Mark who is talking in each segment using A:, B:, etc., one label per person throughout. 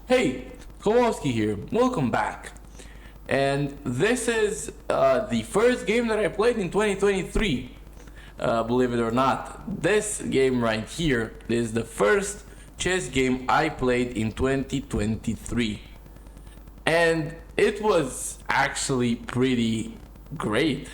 A: Hey, Kowalsky here. Welcome back. And this is the first game that I played in 2023. Believe it or not, this game right here is the first chess game I played in 2023. And it was actually pretty great.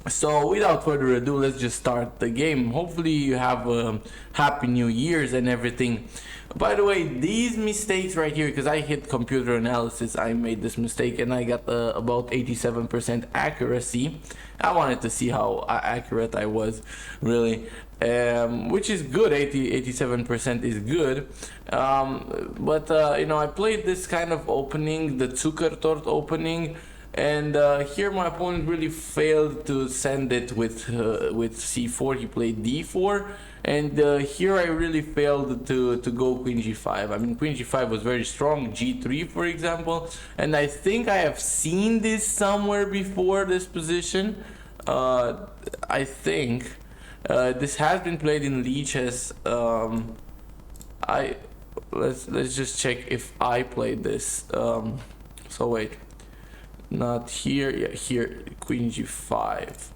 A: So without further ado, let's just start the game. Hopefully you have happy new years and everything. By the way, these mistakes right here, because I hit computer analysis, I made this mistake and I got about 87% accuracy. I wanted to see how accurate I was, really, which is good. 87% is good. But I played this kind of opening, the Zuckertort opening. And here my opponent really failed to send it with c4. He played d4, and here I really failed to go queen g5. I mean, queen g5 was very strong, g3 for example, and I think I have seen this somewhere before, this position. I think this has been played in Lichess. Let's just check if I played this. So wait. Not here, yeah, here, queen g5.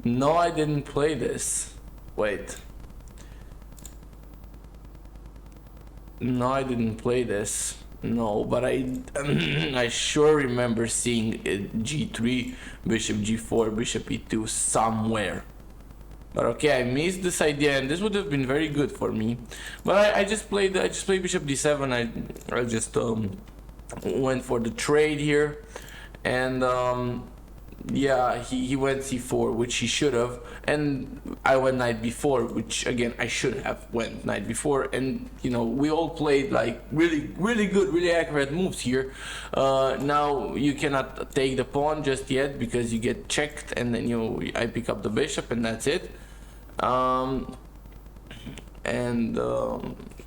A: No, I didn't play this. Wait. No, I didn't play this. No, but I sure remember seeing it, g3, bishop g4, bishop e2 somewhere. But okay, I missed this idea, and this would have been very good for me. But I just played bishop d7. I just went for the trade here. And yeah, he went c4, which he should have, and I went knight b4, which again I should have went knight b4. And we all played like really good, really accurate moves here. Now you cannot take the pawn just yet because you get checked, and then I pick up the bishop, and that's it.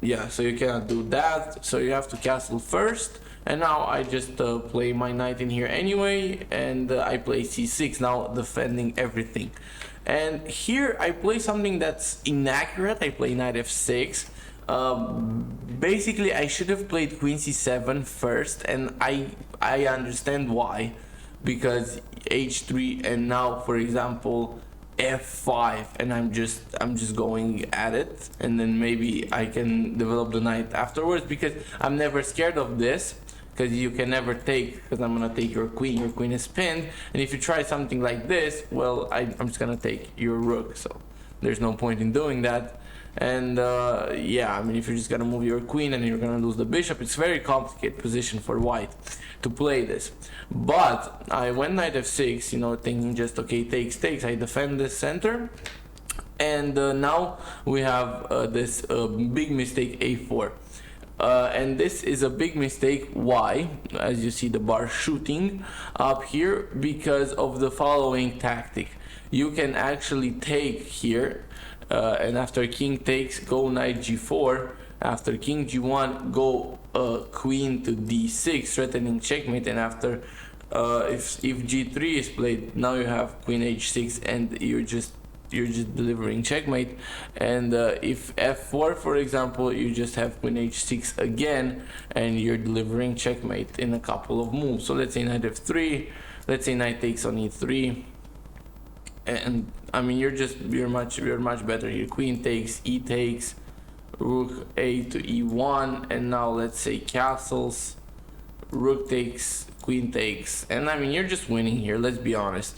A: Yeah, so you cannot do that, so you have to castle first. And now I just play my knight in here anyway, and I play c6, now defending everything. And here I play something that's inaccurate. I play knight f6. Basically I should have played queen c7 first, and I understand why, because h3, and now for example f5, and I'm just going at it, and then maybe I can develop the knight afterwards, because I'm never scared of this. Because you can never take, because I'm gonna take your queen is pinned, and if you try something like this, well, I'm just gonna take your rook, so there's no point in doing that. And yeah, I mean, if you're just gonna move your queen and you're gonna lose the bishop, it's a very complicated position for white to play this. But I went knight f6, thinking just okay, takes, I defend this center. And now we have this big mistake, a4. And this is a big mistake. Why? As you see the bar shooting up here, because of the following tactic. You can actually take here, and after king takes, go knight g4. After king g1, go queen to d6, threatening checkmate. And after if g3 is played, now you have queen h6, and you're just delivering checkmate. And if f4 for example, you just have queen h6 again, and you're delivering checkmate in a couple of moves. So let's say knight f3, let's say knight takes on e3, and I mean you're much better here. Queen takes, e takes, rook a to e1, and now let's say castles, rook takes, queen takes, and I mean you're just winning here, let's be honest.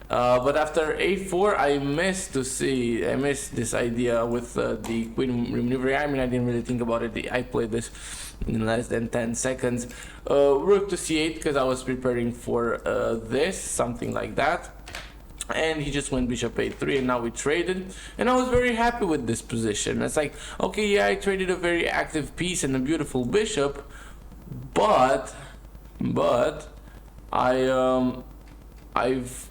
A: But after a4, I missed this idea with the queen maneuvering. I mean, I didn't really think about it. I played this in less than 10 seconds. Rook to c8, because I was preparing for this, something like that. And he just went bishop a3, and now we traded. And I was very happy with this position. It's like, okay, yeah, I traded a very active piece and a beautiful bishop, but I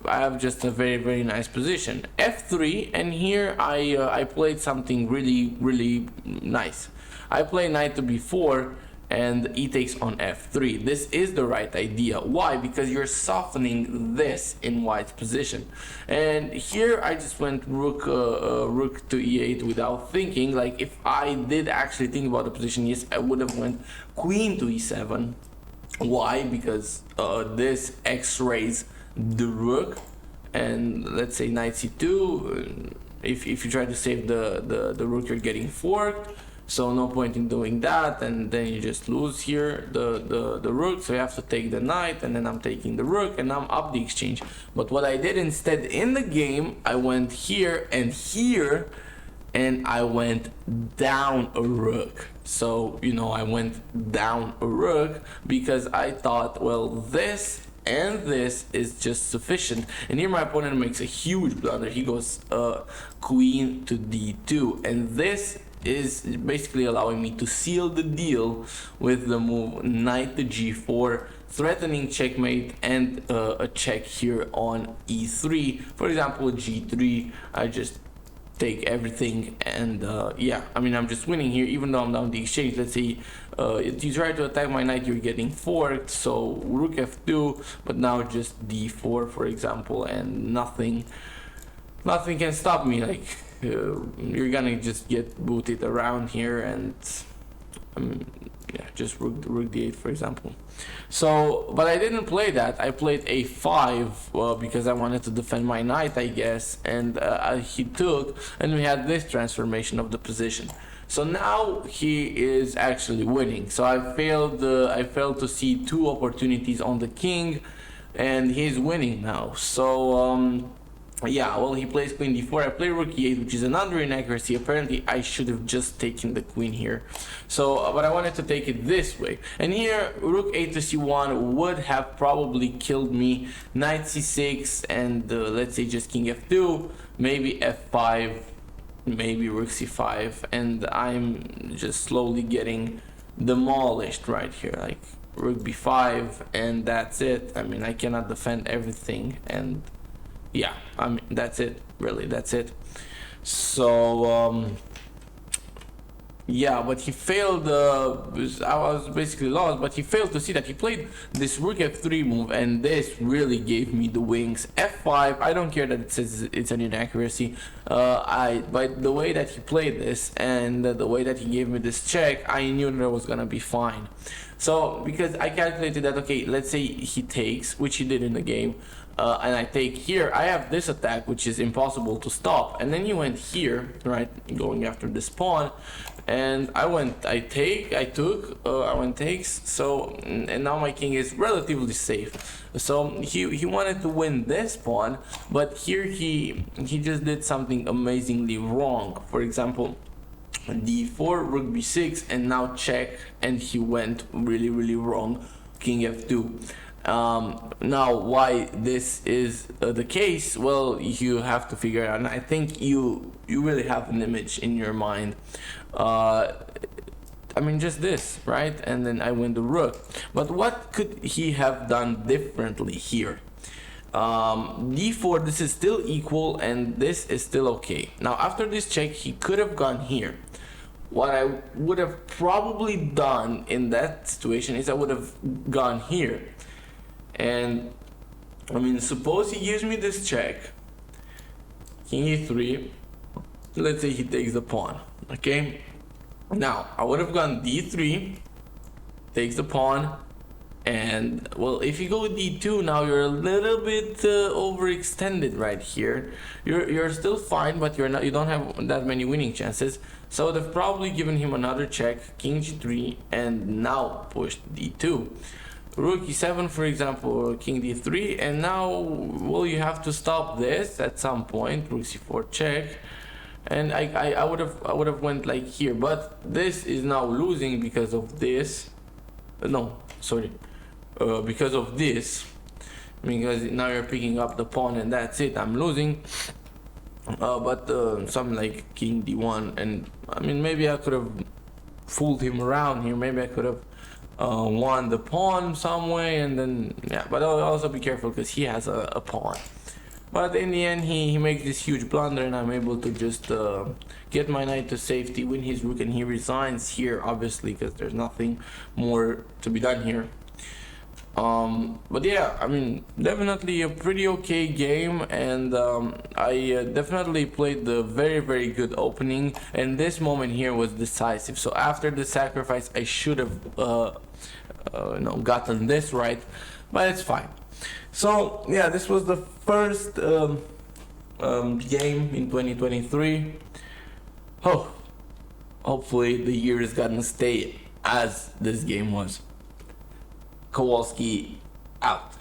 A: have just a very nice position, f3, and here I played something really nice. I play knight to b4, and e takes on f3. This is the right idea. Why? Because you're softening this in white's position. And here I just went rook to e8 without thinking. Like, if I did actually think about the position, yes, I would have went queen to e7. Why? Because this x-rays the rook, and let's say knight c2. If you try to save the rook, you're getting forked, so no point in doing that, and then you just lose here the rook. So you have to take the knight, and then I'm taking the rook, and I'm up the exchange. But what I did instead in the game, I went here and here, and I went down a rook. So, you know, I went down a rook because I thought, well, this and this is just sufficient. And here my opponent makes a huge blunder. He goes queen to d2, and this is basically allowing me to seal the deal with the move knight to g4, threatening checkmate and a check here on e3. For example, g3, I just take everything, and yeah, I mean, I'm just winning here even though I'm down the exchange. Let's say if you try to attack my knight, you're getting forked, so rook f2, but now just d4, for example, and nothing can stop me. Like, you're gonna just get booted around here, and yeah, just rook d8, for example. So, but I didn't play that. I played a5 because I wanted to defend my knight, I guess, and he took, and we had this transformation of the position. So now he is actually winning. So I failed to see two opportunities on the king, and he's winning now. So yeah, well, he plays queen d4, I play rook e8, which is another inaccuracy. Apparently I should have just taken the queen here. So but I wanted to take it this way, and here rook 8 to c1 would have probably killed me. Knight c6, and let's say just king f2, maybe f5, maybe rook c5, and I'm just slowly getting demolished right here. Like rook b5, and that's it. I mean, I cannot defend everything, and yeah, I mean, that's it, really, that's it. So yeah, but he failed. I was basically lost, but he failed to see that he played this rook f3 move, and this really gave me the wings. f5, I don't care that it says it's an inaccuracy. But the way that he played this and the way that he gave me this check, I knew that I was gonna be fine. So because I calculated that, okay, let's say he takes, which he did in the game, and I take here, I have this attack which is impossible to stop, and then he went here, right, going after this pawn, and I went takes, so, and now my king is relatively safe. So he wanted to win this pawn, but here he just did something amazingly wrong. For example, d4, rook b6, and now check, and he went really wrong, king f2. Now why this is the case, well, you have to figure it out, and I think you really have an image in your mind. I mean, just this, right? And then I win the rook. But what could he have done differently here? d4, this is still equal, and this is still okay. Now after this check, he could have gone here. What I would have probably done in that situation is I would have gone here. And I mean, suppose he gives me this check, king e3, let's say he takes the pawn, okay? Now I would have gone d3, takes the pawn, and well, if you go d2, now you're a little bit overextended right here. You're still fine, but you don't have that many winning chances. So they've probably given him another check, king g3, and now pushed d2. Rook e7, for example, king d3, and now, well, you have to stop this at some point. Rook c4 check, and I would have went like here, but this is now losing because of this. No, sorry, because of this, because now you're picking up the pawn, and that's it. I'm losing. But something like king d1, and I mean, maybe I could have fooled him around here. Maybe I could have won the pawn some way, and then yeah, but I'll also be careful because he has a pawn. But in the end, he makes this huge blunder, and I'm able to just get my knight to safety, win his rook, and he resigns here, obviously, because there's nothing more to be done here. But yeah, I mean, definitely a pretty okay game, and I definitely played the very good opening, and this moment here was decisive. So after the sacrifice, I should have gotten this right, but it's fine. So yeah, this was the first game in 2023. Oh, hopefully the year is gonna stay as this game was. Kowalsky out.